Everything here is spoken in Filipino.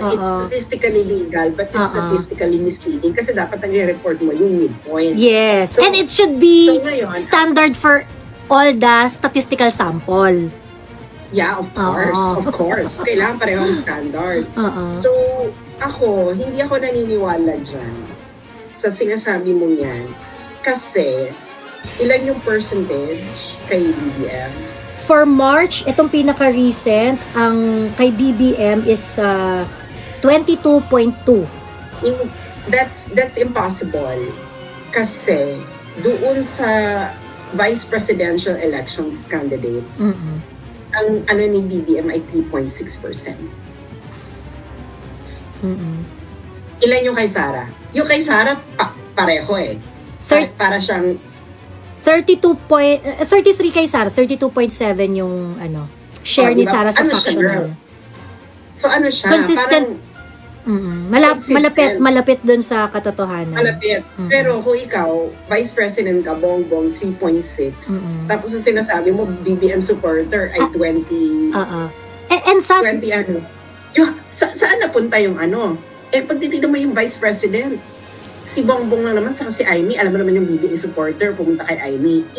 it's Oo. statistically legal but it's Oo. statistically misleading kasi dapat nag-report mo yung midpoint. Yes. So- And it should be so ngayon, standard for all the statistical sample. Yeah, of course. Oo. Of course. Kailangan parehong standard. Oo. So, hindi ako naniniwala dyan sa sinasabi mo yan. Kasi, ilan yung percentage kay BBM? For March, itong pinaka-recent, ang kay BBM is 22.2. That's impossible. Kasi, doon sa vice presidential elections candidate, Mm-mm. ang ano ni BBM ay 3.6%. Mm-mm. Ilan yung kay Sara? Yung kay Sara, pareho eh. Sir- Para siyang 33 kay Sara, 32.7 yung share ni diba? Sara sa Ano siya, factional. so ano siya? Consistent. Consistent. Malapit dun sa katotohanan. Malapit. Pero kung ikaw, Vice President ka, Bongbong, 3.6. Tapos ang sinasabi mo, BBM supporter ay 20. And sa 20 ano. Saan napunta yung ano? Pag titignan mo yung Vice President, si Bongbong lang naman, saka si Amy, alam mo naman yung BBM supporter, pumunta kay Amy.